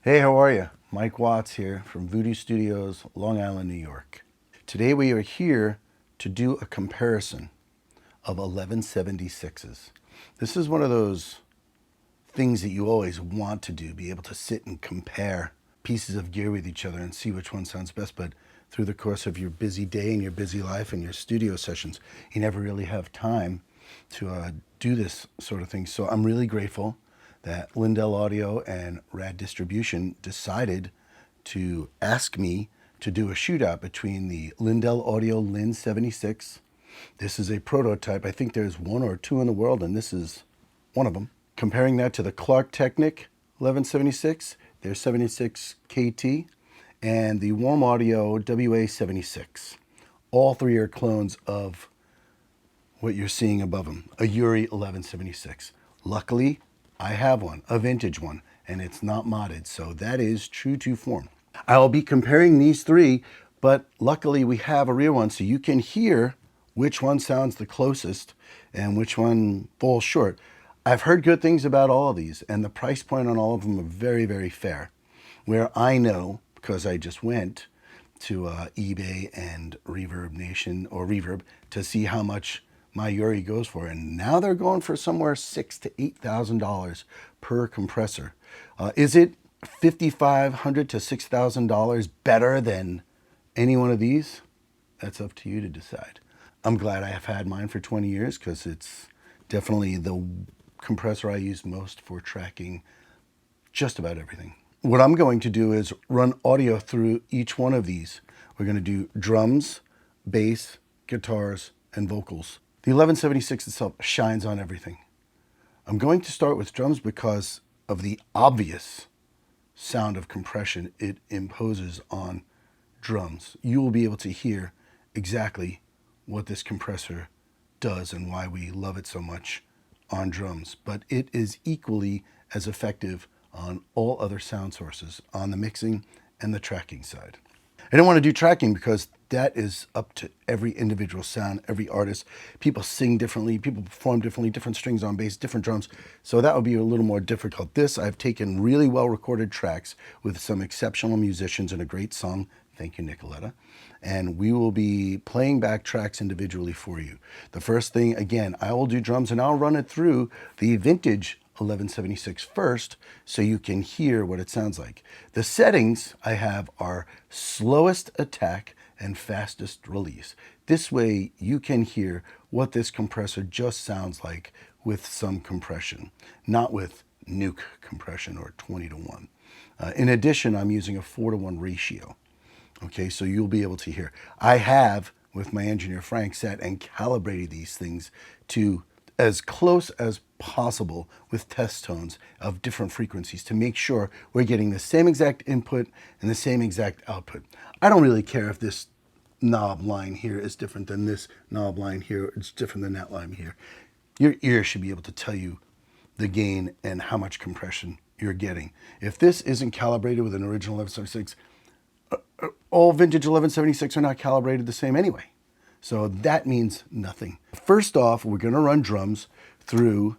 Hey, how are you? Mike Watts here from VUDU Studios, Long Island, New York. Today we are here to do a comparison of 1176s. This is one of those things that you always want to do, be able to sit and compare pieces of gear with each other and see which one sounds best. But through the course of your busy day and your busy life and your studio sessions, you never really have time to do this sort of thing. So I'm really grateful that Lindell Audio and Rad Distribution decided to ask me to do a shootout between the Lindell Audio LiN76. This is a prototype. I think there's one or two in the world, and this is one of them. Comparing that to the Klark Teknik 1176, their 76 KT, and the Warm Audio WA76. All three are clones of what you're seeing above them, a UREI 1176. Luckily, I have one, a vintage one, and it's not modded, so that is true to form. I'll be comparing these three, but luckily we have a real one, so you can hear which one sounds the closest and which one falls short. I've heard good things about all of these, and the price point on all of them are very, very fair. Where I know, because I just went to eBay and Reverb Nation or Reverb to see how much my UREI goes for, and now they're going for somewhere $6,000 to $8,000 per compressor. Is it $5,500 to $6,000 better than any one of these? That's up to you to decide. I'm glad I have had mine for 20 years because it's definitely the compressor I use most for tracking just about everything. What I'm going to do is run audio through each one of these. We're going to do drums, bass, guitars, and vocals. The 1176 itself shines on everything. I'm going to start with drums because of the obvious sound of compression it imposes on drums. You will be able to hear exactly what this compressor does and why we love it so much on drums. But it is equally as effective on all other sound sources, on the mixing and the tracking side. I don't want to do tracking because that is up to every individual sound, every artist. People sing differently, people perform differently, different strings on bass, different drums. So that would be a little more difficult. This, I've taken really well recorded tracks with some exceptional musicians and a great song. Thank you, Nicoletta. And we will be playing back tracks individually for you. The first thing, again, I will do drums and I'll run it through the vintage 1176 first so you can hear what it sounds like. The settings I have are slowest attack and fastest release. This way you can hear what this compressor just sounds like with some compression, not with nuke compression or 20-to-1. In addition, I'm using a 4-to-1 ratio. Okay, so you'll be able to hear. I have, with my engineer Frank, sat and calibrated these things to as close as possible with test tones of different frequencies to make sure we're getting the same exact input and the same exact output. I don't really care if this knob line here is different than this knob line here, it's different than that line here. Your ear should be able to tell you the gain and how much compression you're getting. If this isn't calibrated with an original 1176, all vintage 1176 are not calibrated the same anyway. So that means nothing. First off, we're going to run drums through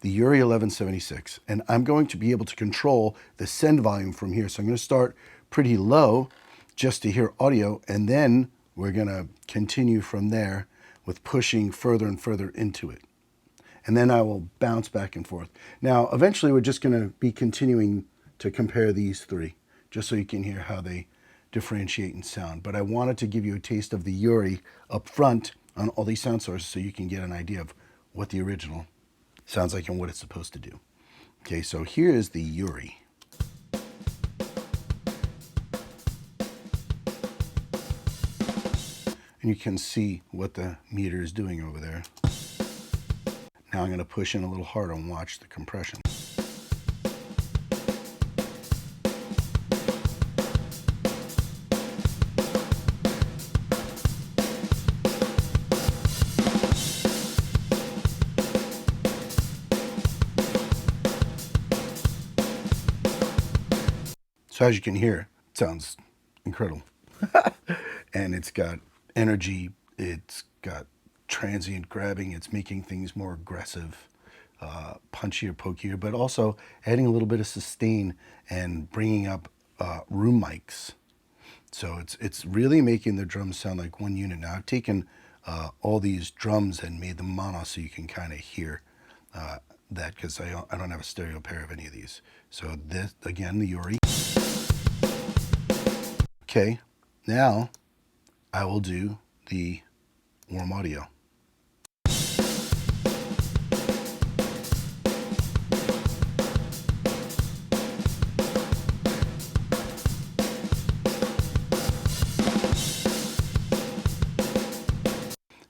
the UREI 1176, and I'm going to be able to control the send volume from here. So I'm going to start pretty low just to hear audio, and then we're going to continue from there with pushing further and further into it. And then I will bounce back and forth. Now, eventually we're just going to be continuing to compare these three, just so you can hear how they differentiate in sound. But I wanted to give you a taste of the UREI up front on all these sound sources so you can get an idea of what the original sounds like and what it's supposed to do. Okay, so here is the UREI. And you can see what the meter is doing over there. Now I'm going to push in a little harder and watch the compression. So as you can hear, it sounds incredible. And it's got energy, it's got transient grabbing, it's making things more aggressive. punchy or pokier, but also adding a little bit of sustain and bringing up room mics. So it's really making the drums sound like one unit. Now I've taken all these drums and made them mono so you can kind of hear that, because I don't have a stereo pair of any of these. So this, again, the UREI. Okay, now I will do the warm audio.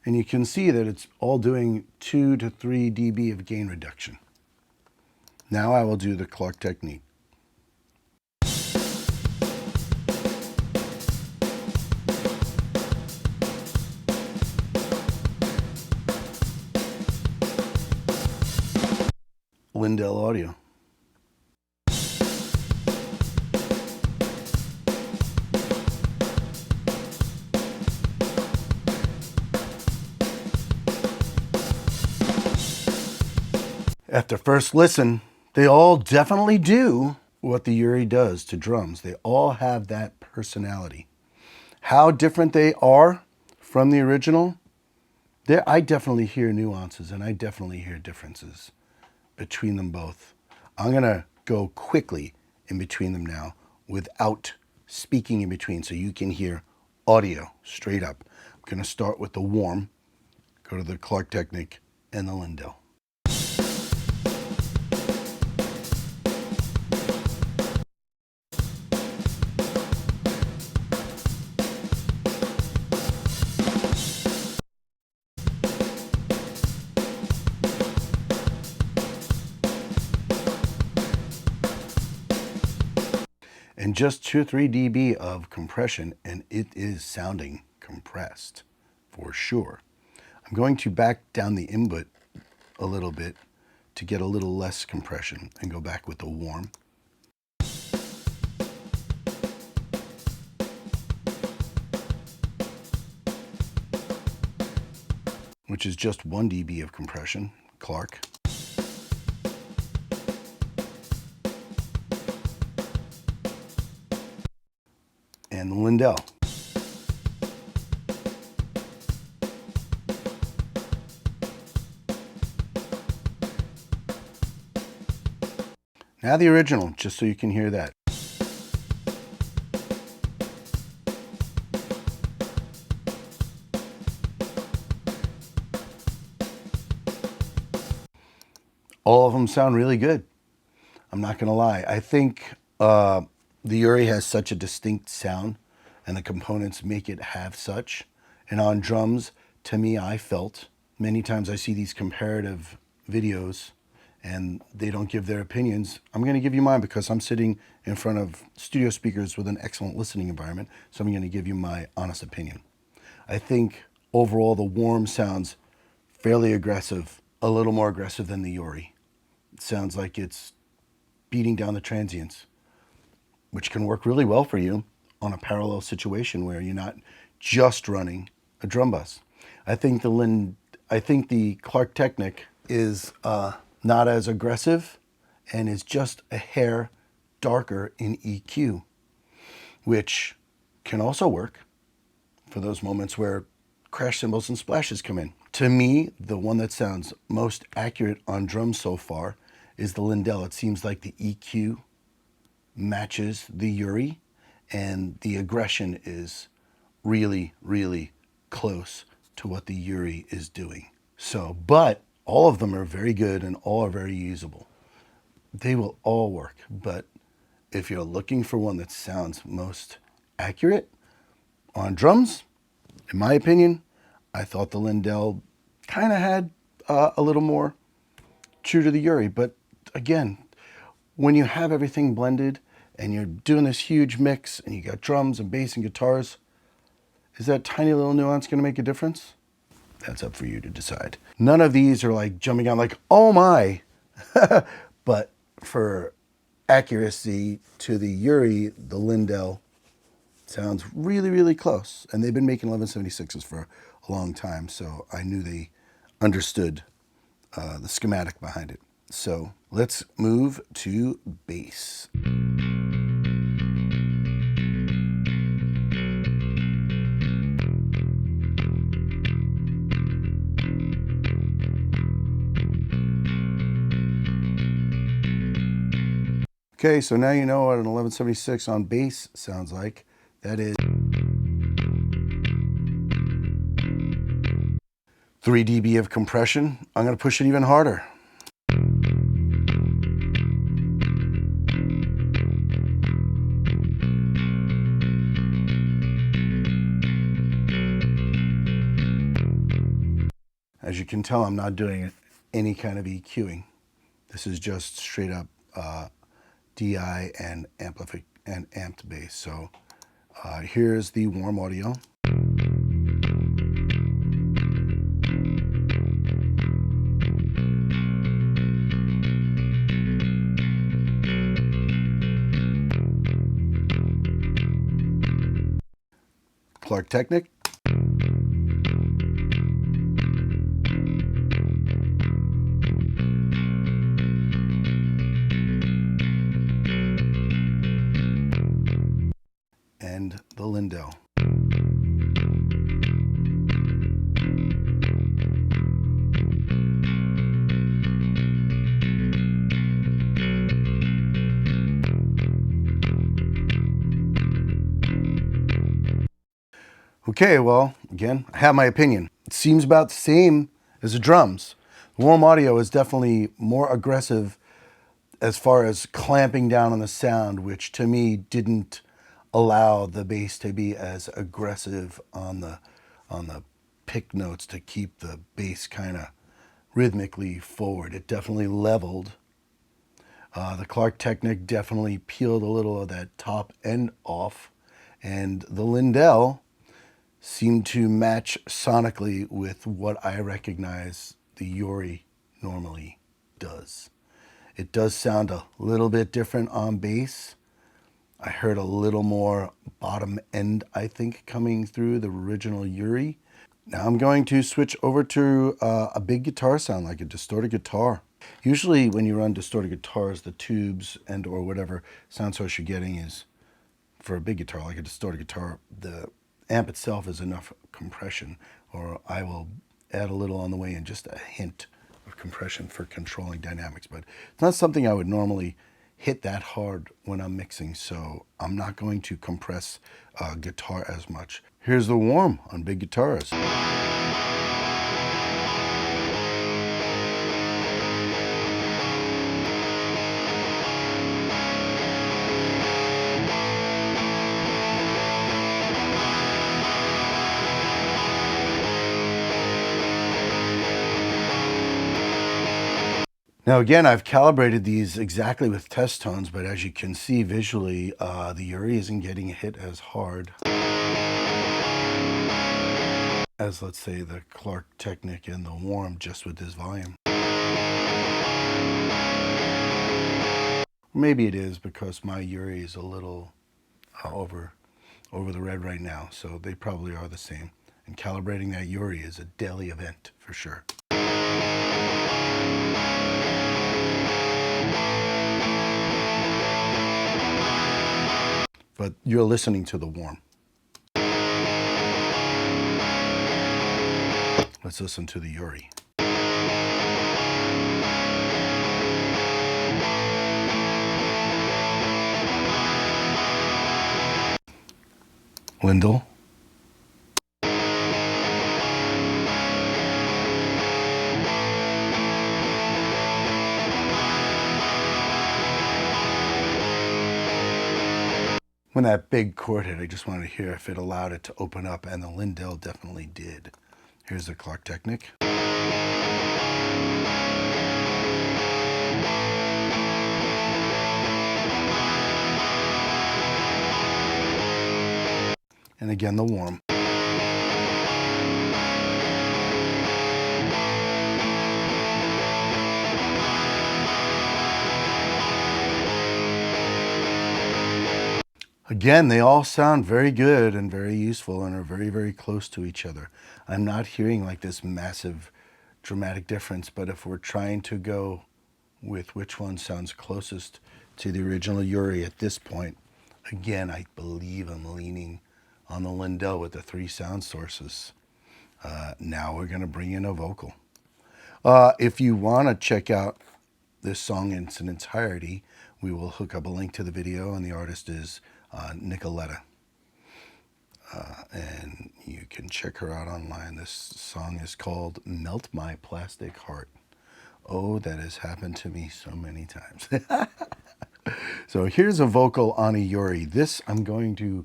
And you can see that it's all doing 2 to 3 dB of gain reduction. Now I will do the Klark Teknik. Lindell audio. After first listen, they all definitely do what the UREI does to drums. They all have that personality. How different they are from the original, I definitely hear nuances and I definitely hear differences between them both. I'm going to go quickly in between them now without speaking in between so you can hear audio straight up. I'm going to start with the warm, go to the Klark Teknik and the Lindell. And just 2 or 3 dB of compression, and it is sounding compressed for sure. I'm going to back down the input a little bit to get a little less compression and go back with the warm. Which is just 1 dB of compression, Klark. And the Lindell. Now the original, just so you can hear that. All of them sound really good. I'm not going to lie. I think the UREI has such a distinct sound and the components make it have such. And on drums, to me, I felt many times I see these comparative videos and they don't give their opinions. I'm going to give you mine because I'm sitting in front of studio speakers with an excellent listening environment. So I'm going to give you my honest opinion. I think overall the warm sounds fairly aggressive, a little more aggressive than the UREI. It sounds like it's beating down the transients, which can work really well for you on a parallel situation where you're not just running a drum bus. I think the Klark Teknik is not as aggressive and is just a hair darker in EQ, which can also work for those moments where crash cymbals and splashes come in. To me, the one that sounds most accurate on drums so far is the Lindell. It seems like the EQ matches the UREI and the aggression is really, really close to what the UREI is doing. So, but all of them are very good and all are very usable. They will all work, but if you're looking for one that sounds most accurate on drums, in my opinion, I thought the Lindell kind of had a little more true to the UREI. But again, when you have everything blended and you're doing this huge mix and you got drums and bass and guitars, is that tiny little nuance going to make a difference? That's up for you to decide. None of these are like jumping out like, oh my. But for accuracy to the UREI, the Lindell sounds really, really close. And they've been making 1176s for a long time, so I knew they understood the schematic behind it. So let's move to bass. Okay, so now you know what an 1176 on bass sounds like. That is 3 dB of compression. I'm going to push it even harder. As you can tell, I'm not doing any kind of EQing. This is just straight up DI and amped bass. So here's the warm audio. Klark Teknik. And the Lindell. Okay, well, again, I have my opinion. It seems about the same as the drums. The warm audio is definitely more aggressive as far as clamping down on the sound, which to me didn't allow the bass to be as aggressive on the pick notes to keep the bass kind of rhythmically forward. It definitely leveled. The Klark Teknik definitely peeled a little of that top end off, and the Lindell seemed to match sonically with what I recognize the UREI normally does. It does sound a little bit different on bass. I heard a little more bottom end, I think, coming through the original UREI. Now I'm going to switch over to a big guitar sound, like a distorted guitar. Usually when you run distorted guitars, the tubes and or whatever sound source you're getting is, for a big guitar, like a distorted guitar, the amp itself is enough compression, or I will add a little on the way and just a hint of compression for controlling dynamics. But it's not something I would normally hit that hard when I'm mixing, so I'm not going to compress guitar as much. Here's the warm on big guitars. Now again, I've calibrated these exactly with test tones, but as you can see visually, the UREI isn't getting hit as hard as, let's say, the Klark Teknik and the warm just with this volume. Maybe it is because my UREI is a little over the red right now, so they probably are the same. And calibrating that UREI is a daily event for sure. But you're listening to the warm. Let's listen to the UREI. Lindell. When that big chord hit, I just wanted to hear if it allowed it to open up, and the Lindell definitely did. Here's the Klark Teknik. And again, the warm. Again, they all sound very good and very useful and are very, very close to each other. I'm not hearing like this massive dramatic difference, but if we're trying to go with which one sounds closest to the original UREI at this point, again, I believe I'm leaning on the Lindell with the 3 sound sources. Now we're going to bring in a vocal. If you want to check out this song in its entirety, we will hook up a link to the video, and the artist is Nicoletta. And you can check her out online. This song is called Melt My Plastic Heart. Oh, that has happened to me so many times. So here's a vocal on a UREI. This, I'm going to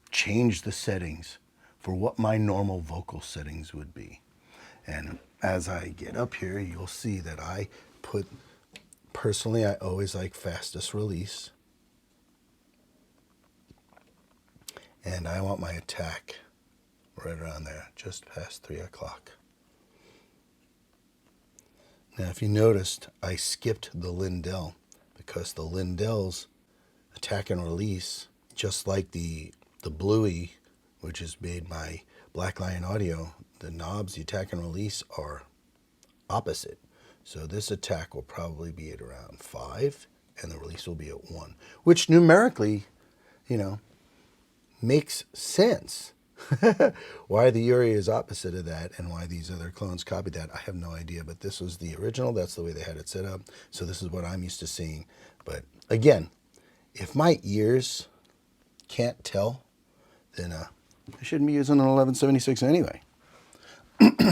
change the settings for what my normal vocal settings would be. And as I get up here, you'll see that I put, personally, I always like fastest release. And I want my attack right around there, just past 3 o'clock. Now, if you noticed, I skipped the Lindell because the Lindell's attack and release, just like the Bluey, which is made by Black Lion Audio, the knobs, the attack and release are opposite. So this attack will probably be at around 5, and the release will be at 1, which numerically, you know, makes sense. Why the UREI is opposite of that and why these other clones copied that, I have no idea. But this was the original. That's the way they had it set up. So this is what I'm used to seeing. But again, if my ears can't tell, then I shouldn't be using an 1176 anyway.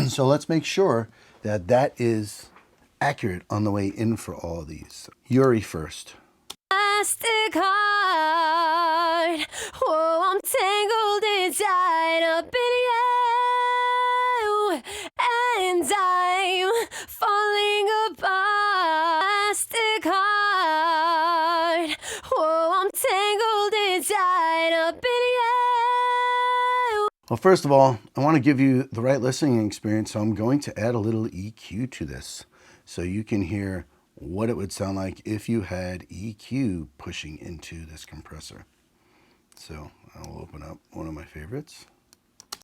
So let's make sure that that is accurate on the way in for all of these. UREI first. Plastic heart, oh, I'm tangled inside up in you, and I'm falling apart. Plastic heart, oh, I'm tangled inside up in you. Well, first of all, I want to give you the right listening experience, so I'm going to add a little EQ to this so you can hear what it would sound like if you had EQ pushing into this compressor. So I'll open up one of my favorites.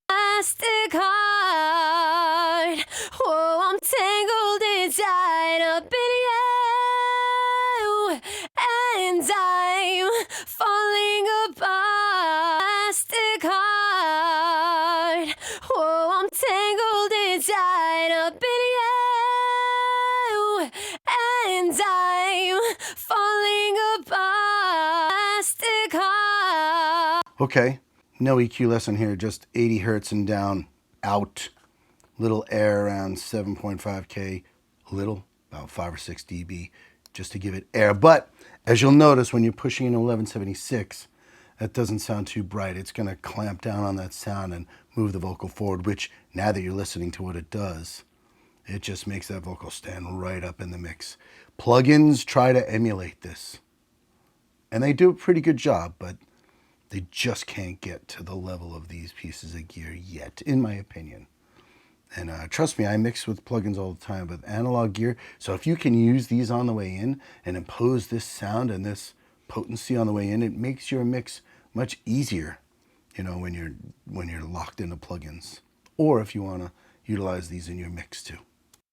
Plastic heart, oh, I'm tangled inside up in you, and I'm falling apart. Plastic heart, oh, I'm tangled inside up in you, and I'm falling apart. Plastic heart. Okay, no EQ lesson here, just 80 hertz and down, out. Little air around 7.5K, little, about 5 or 6 dB, just to give it air. But as you'll notice, when you're pushing an 1176, that doesn't sound too bright. It's going to clamp down on that sound and move the vocal forward, which now that you're listening to what it does, it just makes that vocal stand right up in the mix. Plugins try to emulate this, and they do a pretty good job, but they just can't get to the level of these pieces of gear yet, in my opinion. And trust me, I mix with plugins all the time with analog gear. So if you can use these on the way in and impose this sound and this potency on the way in, it makes your mix much easier, you know, when you're locked into plugins. Or if you want to utilize these in your mix too.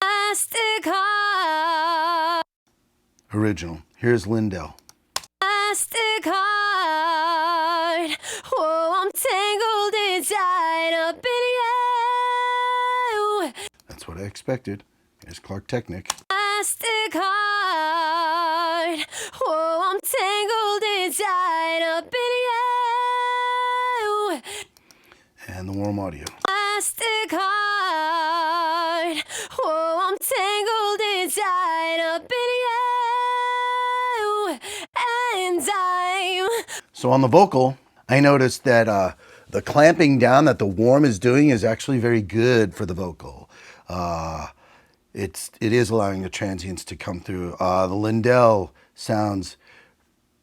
Plastic heart. Original. Here's Lindell. Plastic heart, oh, I'm tangled inside up in you. That's what I expected. Here's Klark Teknik. Plastic heart, oh, I'm tangled inside up in you. And the warm audio. Plastic heart, oh, I'm tangled inside up in you, and I'm... So on the vocal, I noticed that the clamping down that the warm is doing is actually very good for the vocal. It is allowing the transients to come through. The Lindell sounds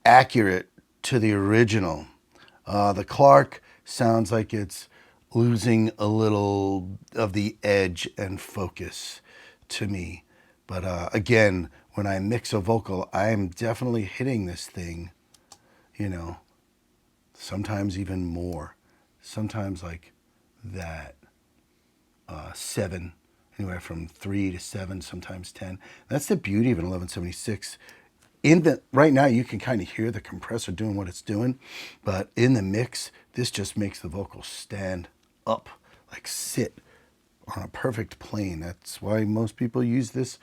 accurate to the original. The Klark sounds like it's losing a little of the edge and focus to me. But again, when I mix a vocal, I'm definitely hitting this thing, you know, sometimes even more. Sometimes like that 7 anywhere from 3 to 7, sometimes 10. That's the beauty of an 1176. Right now you can kind of hear the compressor doing what it's doing, but in the mix, this just makes the vocals stand up, like sit on a perfect plane. That's why most people use this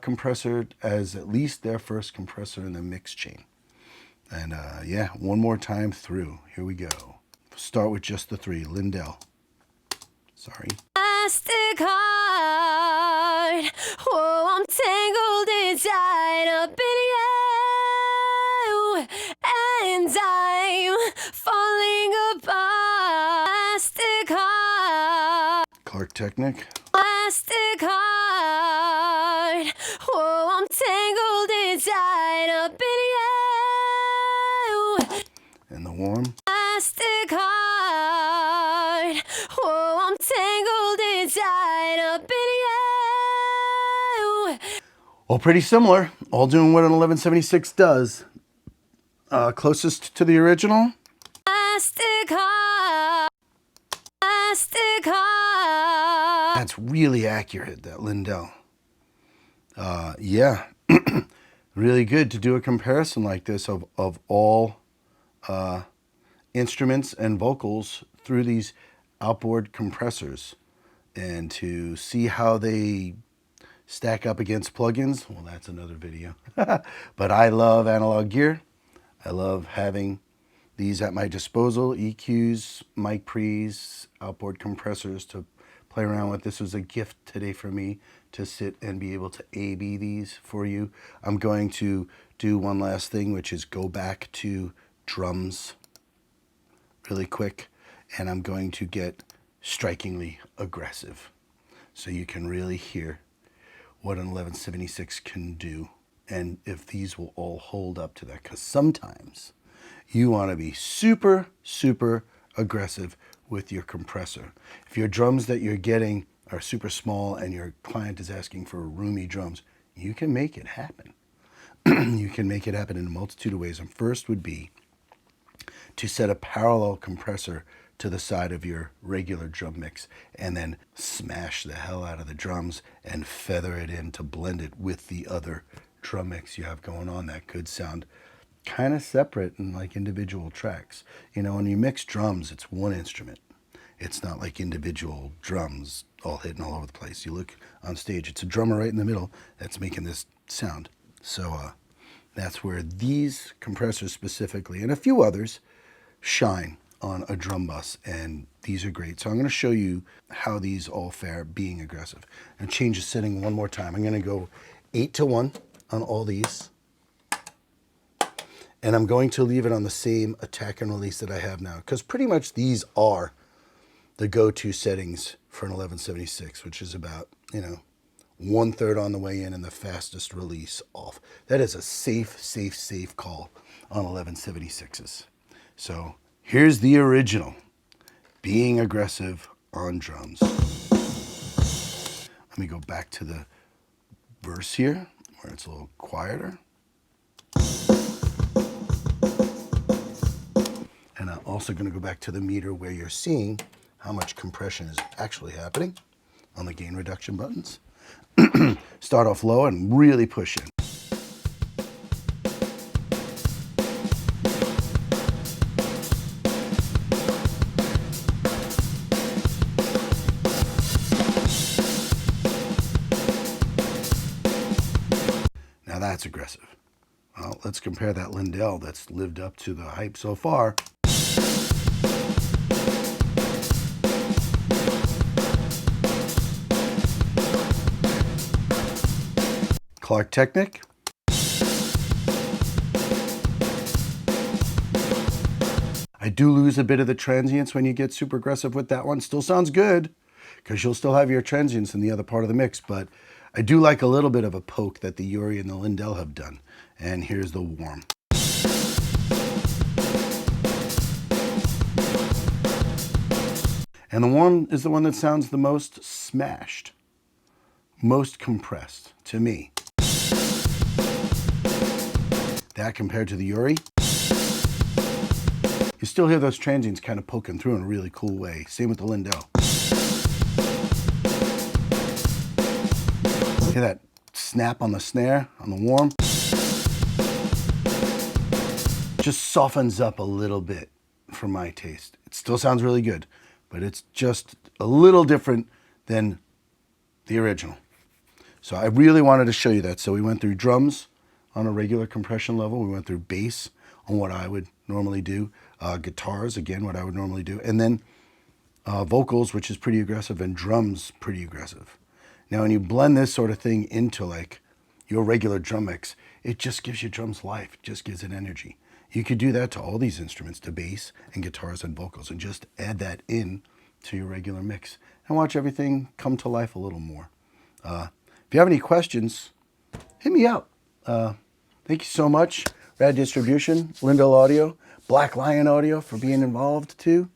compressor as at least their first compressor in the mix chain. And yeah, one more time through. Here we go. Start with just the 3. Lindell. Sorry. Plastic heart, oh, I'm tangled inside up in you, and I'm falling apart. Plastic heart, Klark Teknik. plastic heart, oh, I'm tangled inside up in you, And the warm. plastic heart, oh, I'm tangled inside up in you. Well, pretty similar. All doing what an 1176 does. Closest to the original. Plastic heart, plastic heart. That's really accurate, that Lindell. Yeah, really good to do a comparison like this of all instruments and vocals through these outboard compressors, and to see how they stack up against plugins. Well, that's another video. But I love analog gear. I love having these at my disposal, EQs, mic pre's, outboard compressors to play around with. This was a gift today for me to sit and be able to A/B these for you. I'm going to do one last thing, which is go back to drums really quick, and I'm going to get strikingly aggressive so you can really hear what an 1176 can do, and if these will all hold up to that, because sometimes you want to be super, super aggressive with your compressor. If your drums that you're getting are super small and your client is asking for roomy drums, you can make it happen. You can make it happen in a multitude of ways. And first would be to set a parallel compressor to the side of your regular drum mix and then smash the hell out of the drums and feather it in to blend it with the other drum mix you have going on. That could sound kind of separate and like individual tracks. You know, when you mix drums, it's one instrument. It's not like individual drums all hitting all over the place. You look on stage, it's a drummer right in the middle that's making this sound. So that's where these compressors specifically, and a few others, shine on a drum bus, and these are great. So I'm going to show you how these all fare being aggressive. And change the setting one more time. I'm going to go 8-to-1 on all these, and I'm going to leave it on the same attack and release that I have now, because pretty much these are the go-to settings for an 1176, which is about, 1/3 on the way in and the fastest release off. That is a safe call on 1176s. So here's the original, being aggressive on drums. Let me go back to the verse here, where it's a little quieter. And I'm also going to go back to the meter where you're seeing how much compression is actually happening on the gain reduction buttons. Start off low and really push in. Now that's aggressive. Well, let's compare that Lindell that's lived up to the hype so far. Klark Teknik. I do lose a bit of the transients when you get super aggressive with that one. Still sounds good, because you'll still have your transients in the other part of the mix, but I do like a little bit of a poke that the UREI and the Lindell have done. And here's the warm. And the warm is the one that sounds the most smashed, most compressed to me. That compared to the UREI, you still hear those transients kind of poking through in a really cool way. Same with the Lindell. Hear that snap on the snare, on the warm? Just softens up a little bit for my taste. It still sounds really good, but it's just a little different than the original. So I really wanted to show you that. So we went through drums on a regular compression level. We went through bass on what I would normally do. Guitars, again, what I would normally do. And then vocals, which is pretty aggressive, and drums, pretty aggressive. Now, when you blend this sort of thing into like your regular drum mix, it just gives your drums life. It just gives it energy. You could do that to all these instruments, to bass and guitars and vocals, and just add that in to your regular mix and watch everything come to life a little more. If you have any questions, hit me up. Thank you so much. Rad Distribution, Lindell Audio, Black Lion Audio for being involved too.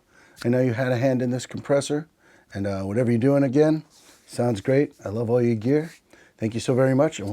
I know you had a hand in this compressor, and whatever you're doing again, sounds great. I love all your gear. Thank you so very much, and we'll